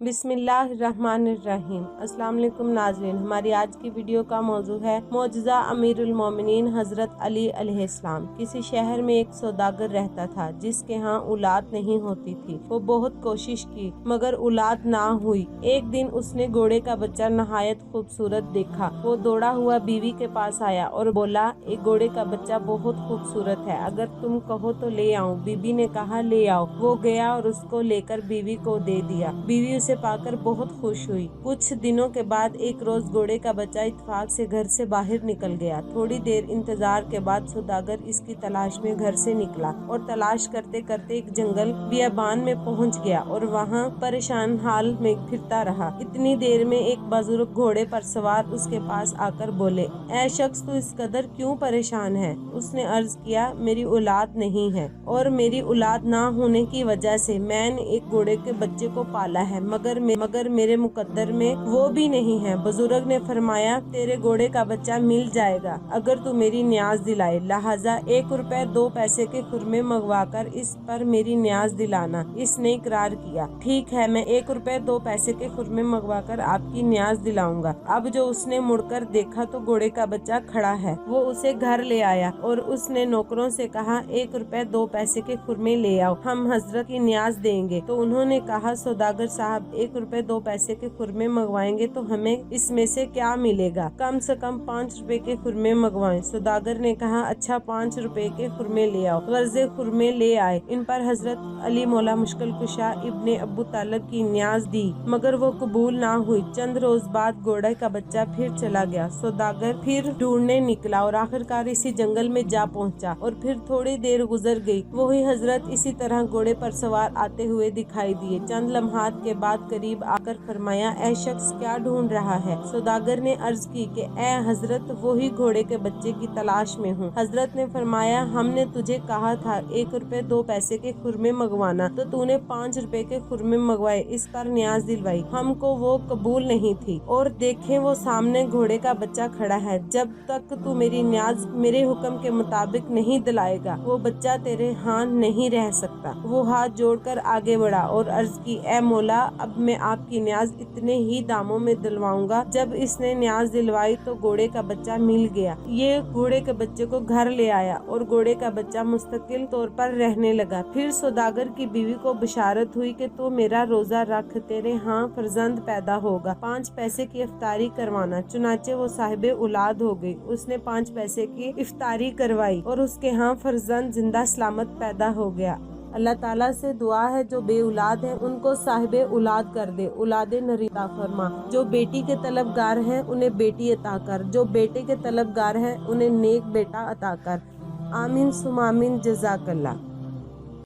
बिस्मिल्लाहिर्रहमानिर्रहीम। अस्सलाम वालेकुम नाज़रीन, हमारी आज की वीडियो का मौजू है मौजज़ा अमीरुल मोमिनीन हज़रत अली अलैहिस्सलाम। किसी शहर में एक सौदागर रहता था जिसके यहाँ औलाद नहीं होती थी। वो बहुत कोशिश की मगर औलाद ना हुई। एक दिन उसने घोड़े का बच्चा नहायत खूबसूरत देखा। वो दौड़ा हुआ बीवी के पास आया और बोला, एक घोड़े का बच्चा बहुत खूबसूरत है, अगर तुम कहो तो ले आऊं। बीवी ने कहा ले आओ। वो गया और उसको लेकर बीवी को दे दिया। बीवी उसे पाकर बहुत खुश हुई। कुछ दिनों के बाद एक रोज घोड़े का बच्चा इत्तेफाक से घर से बाहर निकल गया। थोड़ी देर इंतजार के बाद सौदागर इसकी तलाश में घर से निकला और तलाश करते करते एक जंगल बियाबान में पहुंच गया और वहां परेशान हाल में फिरता रहा। इतनी देर में एक बुजुर्ग घोड़े पर सवार उसके पास आकर बोले, ऐ शख्स, तू इस कदर क्यों परेशान है? उसने अर्ज किया, मेरी औलाद नहीं है और मेरी औलाद ना होने की वजह से मैंने एक घोड़े के बच्चे को पाला है, मगर मेरे मुकद्दर में वो भी नहीं है। बुजुर्ग ने फरमाया, तेरे घोड़े का बच्चा मिल जाएगा अगर तू मेरी न्याज दिलाए, लिहाजा 1 रुपए 2 पैसे के खुरमे मंगवा कर इस पर मेरी न्याज दिलाना। इसने इकरार किया, ठीक है, मैं 1 रुपए 2 पैसे के खुरमे मंगवा कर आपकी न्याज दिलाऊंगा। अब जो उसने मुड़कर देखा तो घोड़े का बच्चा खड़ा है। वो उसे घर ले आया और उसने नौकरों से कहा, 1 रुपए 2 पैसे के खुरमे ले आओ, हम हजरत की न्याज देंगे। तो उन्होंने कहा, सौदागर साहब, 1 रुपए 2 पैसे के खुरमे मंगवाएंगे तो हमें इसमें से क्या मिलेगा? कम से कम 5 रुपए के खुरमे मंगवाएं। सौदागर ने कहा, अच्छा 5 रुपए के खुरमे ले आओ। गर्जे खुरमे ले आए। इन पर हजरत अली मौला मुश्किल कुशा इब्ने अबू तालिब की न्याज दी मगर वो कबूल ना हुई। चंद रोज बाद घोड़े का बच्चा फिर चला गया। सौदागर फिर ढूंढने निकला और आखिरकार इसी जंगल में जा पहुंचा और फिर थोड़ी देर गुजर गई। वही हजरत इसी तरह घोड़े पर सवार आते हुए दिखाई दिए। चंद लम्हात के बाद करीब आकर फरमाया, ऐ शख्स, क्या ढूंढ रहा है? सौदागर ने अर्ज की कि ऐ हजरत, वही घोड़े के बच्चे की तलाश में हूँ। हजरत ने फरमाया, हमने तुझे कहा था 1 रुपए 2 पैसे के खुरमे मंगवाना तो तूने 5 रुपए के खुरमे मंगवाए, इस पर न्याज दिलवाई। हमको वो कबूल नहीं थी और देखें वो सामने घोड़े का बच्चा खड़ा है। जब तक तू मेरी न्याज मेरे हुक्म के मुताबिक नहीं दिलाएगा वो बच्चा तेरे हाथ नहीं रह सकता। वो हाथ जोड़कर आगे बढ़ा और अर्ज की, ऐ मौला, अब मैं आपकी न्याज इतने ही दामों में दिलवाऊंगा। जब इसने न्याज दिलवाई तो घोड़े का बच्चा मिल गया। ये घोड़े के बच्चे को घर ले आया और घोड़े का बच्चा मुस्तकिल तौर पर रहने लगा। फिर सौदागर की बीवी को बशारत हुई कि तू मेरा रोजा रख, तेरे यहाँ फर्जंद पैदा होगा, 5 पैसे की इफ्तारी करवाना। चुनाचे वो साहिबे औलाद हो गई। उसने 5 पैसे की इफ्तारी करवाई और उसके यहाँ फर्जंद जिंदा सलामत पैदा हो गया। अल्लाह ताला से दुआ है, जो बे औलाद है उनको साहिबे औलाद कर दे, औलादे नरीता फरमा। जो बेटी के तलबगार हैं उन्हें बेटी अता कर, जो बेटे के तलबगार हैं उन्हें नेक बेटा अता कर। आमीन सुम आमीन, जज़ाकल्लाह।